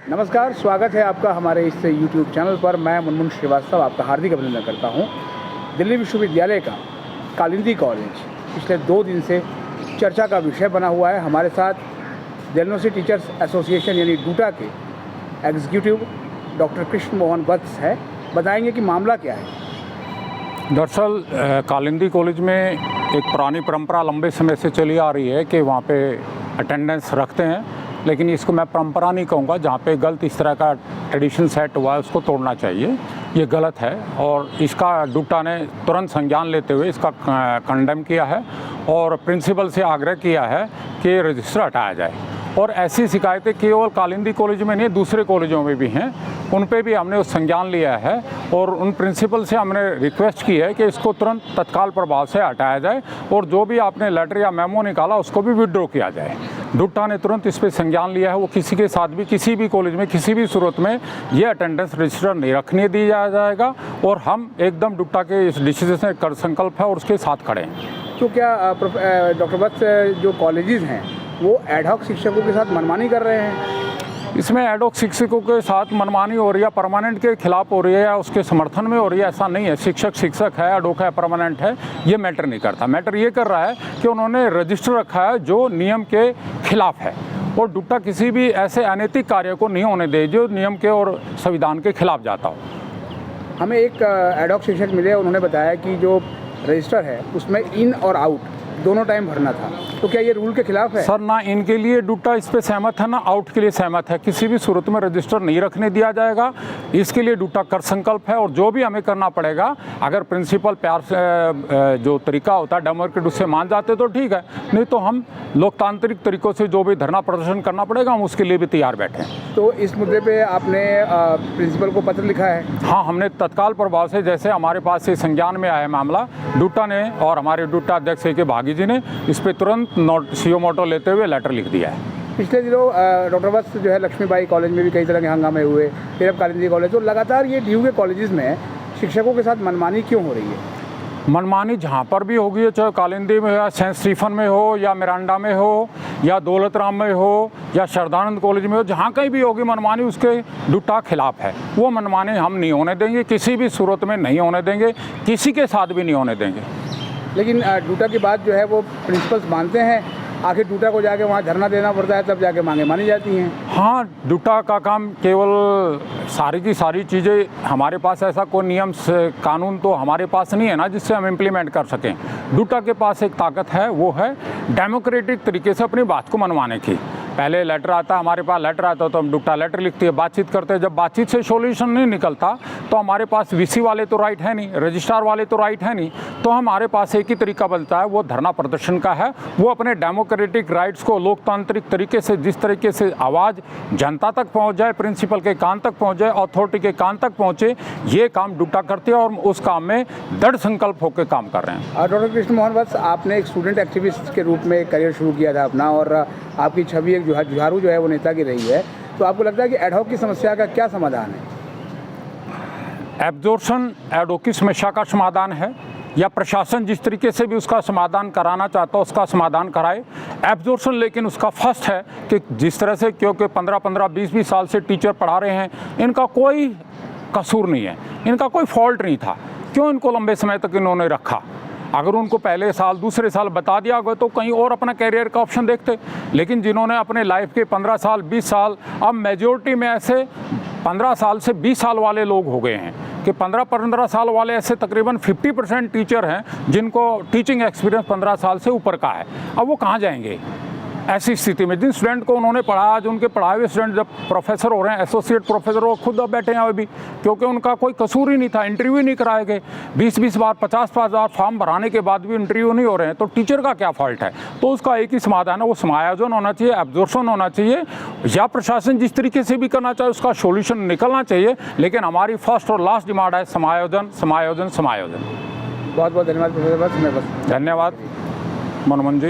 नमस्कार, स्वागत है आपका हमारे इस YouTube चैनल पर। मैं मुनमुन श्रीवास्तव आपका हार्दिक अभिनंदन करता हूं। दिल्ली विश्वविद्यालय का कालिंदी कॉलेज पिछले 2 दिन से चर्चा का विषय बना हुआ है। हमारे साथ डेलहौसी टीचर्स एसोसिएशन यानी डूटा के एग्जीक्यूटिव डॉक्टर कृष्ण मोहन वत्स है। बताएंगे कि मामला क्या है। दरअसल कालिंदी कॉलेज में एक पुरानी परंपरा लंबे समय से चली आ रही है कि वहाँ पे अटेंडेंस रखते हैं, लेकिन इसको मैं परंपरा नहीं कहूँगा। जहाँ पे गलत इस तरह का ट्रेडिशन सेट हुआ है उसको तोड़ना चाहिए, ये गलत है। और इसका डूटा ने तुरंत संज्ञान लेते हुए इसका कंडेम किया है और प्रिंसिपल से आग्रह किया है कि रजिस्टर हटाया जाए। और ऐसी शिकायतें केवल कालिंदी कॉलेज में नहीं, दूसरे कॉलेजों में भी हैं, उन पे भी हमने उस संज्ञान लिया है और उन प्रिंसिपल से हमने रिक्वेस्ट की है कि इसको तुरंत तत्काल प्रभाव से हटाया जाए और जो भी आपने लेटर या मेमो निकाला उसको भी विड्रॉ किया जाए। डूटा ने तुरंत इस पर संज्ञान लिया है। वो किसी के साथ भी किसी भी कॉलेज में किसी भी सूरत में ये अटेंडेंस रजिस्टर नहीं रखने दी जाएगा और हम एकदम डूटा के इस डिसीजन से कर संकल्प है और उसके साथ खड़े हैं। तो क्या डॉक्टर वत्स जो कॉलेजेस हैं वो एडहॉक शिक्षकों के साथ मनमानी कर रहे हैं? इसमें एडहॉक शिक्षकों के साथ मनमानी हो रही है, परमानेंट के खिलाफ हो रही है या उसके समर्थन में हो रही है, ऐसा नहीं है। शिक्षक है, एडहॉक है, परमानेंट है, ये मैटर नहीं करता। मैटर ये कर रहा है कि उन्होंने रजिस्टर रखा है जो नियम के खिलाफ है और डूटा किसी भी ऐसे अनैतिक कार्य को नहीं होने दे जो नियम के और संविधान के खिलाफ जाता हो। हमें एक एडहॉक शिक्षक मिले, उन्होंने बताया कि जो रजिस्टर है उसमें इन और आउट दोनों टाइम भरना था। तो क्या ये रूल के खिलाफ है? सर, ना इनके लिए डूटा इस पे सहमत है, ना आउट के लिए सहमत है। किसी भी सूरत में रजिस्टर नहीं रखने दिया जाएगा, इसके लिए डूटा कर संकल्प है। और जो भी हमें करना पड़ेगा, अगर प्रिंसिपल प्यार से जो तरीका होता है डेमोक्रेट उससे मान जाते तो ठीक है, नहीं तो हम लोकतांत्रिक तरीकों से जो भी धरना प्रदर्शन करना पड़ेगा हम उसके लिए भी तैयार बैठे हैं। तो इस मुद्दे पे आपने प्रिंसिपल को पत्र लिखा है? हाँ, हमने तत्काल प्रभाव से, जैसे हमारे पास से संज्ञान में आया मामला, डूटा ने और हमारे डूटा अध्यक्ष के भागी जी ने इस पर तुरंत सीओ मोटो लेते हुए लेटर लिख दिया है। पिछले दिनों डॉक्टर वत्स जो है लक्ष्मीबाई कॉलेज में भी कई तरह के हंगामे हुए, फिर अब कालिंदी कॉलेज। तो लगातार ये डीयू के कॉलेजेस में शिक्षकों के साथ मनमानी क्यों हो रही है? मनमानी जहाँ पर भी होगी, चाहे कालिंदी में हो या सेंट स्टीफन में हो या मिरांडा में हो या दौलत राम में हो या श्रद्धानंद कॉलेज में हो, जहाँ कहीं भी होगी मनमानी, उसके डूटा खिलाफ है। वो मनमानी हम नहीं होने देंगे, किसी भी सूरत में नहीं होने देंगे, किसी के साथ भी नहीं होने देंगे। लेकिन डूटा की बात जो है वो प्रिंसिपल्स मानते हैं? आखिर डूटा को जाके वहाँ धरना देना पड़ता है, तब जाके मांगे मानी जाती हैं। हाँ, डूटा का काम केवल सारी की सारी चीज़ें, हमारे पास ऐसा कोई नियम कानून तो हमारे पास नहीं है ना जिससे हम इम्प्लीमेंट कर सकें। डूटा के पास एक ताकत है, वो है डेमोक्रेटिक तरीके से अपनी बात को मनवाने की। पहले लेटर आता, हमारे पास लेटर आता तो हम डूटा लेटर लिखती है, बातचीत करते हैं। जब बातचीत से सॉल्यूशन नहीं निकलता तो हमारे पास वीसी वाले तो राइट है नहीं, रजिस्ट्रार वाले तो राइट है नहीं, तो हमारे पास एक ही तरीका बनता है, वो धरना प्रदर्शन का है। वो अपने डेमोक्रेटिक राइट्स को लोकतांत्रिक तरीके से, जिस तरीके से आवाज़ जनता तक पहुंच जाए, प्रिंसिपल के कान तक पहुंच जाए, अथॉरिटी के कान तक पहुंचे, ये काम डूटा करते हैं और उस काम में दृढ़ संकल्प होकर काम कर रहे हैं। डॉक्टर कृष्ण मोहन वत्स, आपने एक स्टूडेंट एक्टिविस्ट के रूप में करियर शुरू किया था अपना, और आपकी छवि एक जुझारू जो है वो नेता की रही है। तो आपको लगता है कि एडहॉक की समस्या का क्या समाधान है? एब्जॉर्प्शन एडहॉक की समस्या का समाधान है, या प्रशासन जिस तरीके से भी उसका समाधान कराना चाहता है उसका समाधान कराए। एब्जॉर्प्शन लेकिन उसका फर्स्ट है कि जिस तरह से, क्योंकि 15-15, 20-20 साल से टीचर पढ़ा रहे हैं, इनका कोई कसूर नहीं है, इनका कोई फॉल्ट नहीं था, क्यों इनको लंबे समय तक इन्होंने रखा? अगर उनको पहले साल दूसरे साल बता दिया गया तो कहीं और अपना कैरियर का ऑप्शन देखते। लेकिन जिन्होंने अपने लाइफ के 15 साल 20 साल, अब मेजॉरिटी में ऐसे 15 साल से 20 साल वाले लोग हो गए हैं कि 15-15 साल वाले ऐसे तकरीबन 50% टीचर हैं जिनको टीचिंग एक्सपीरियंस 15 साल से ऊपर का है। अब वो कहाँ जाएंगे ऐसी स्थिति में? जिन स्टूडेंट को उन्होंने पढ़ाया, आज उनके पढ़ाए हुए स्टूडेंट जब प्रोफेसर हो रहे हैं, एसोसिएट प्रोफेसर, वो खुद अब बैठे हैं अभी, क्योंकि उनका कोई कसूर ही नहीं था, इंटरव्यू नहीं कराए गए। 20-20 बार, 50-50 बार फॉर्म भराने के बाद भी इंटरव्यू नहीं हो रहे हैं, तो टीचर का क्या फॉल्ट है? तो उसका एक ही समाधान है, वो समायोजन होना चाहिए, एब्जॉर्प्शन होना चाहिए, या प्रशासन जिस तरीके से भी करना चाहे उसका सोल्यूशन निकलना चाहिए। लेकिन हमारी फर्स्ट और लास्ट डिमांड है समायोजन, समायोजन, समायोजन। बहुत बहुत धन्यवाद प्रोफेसर वत्स। धन्यवाद मनमोहन जी।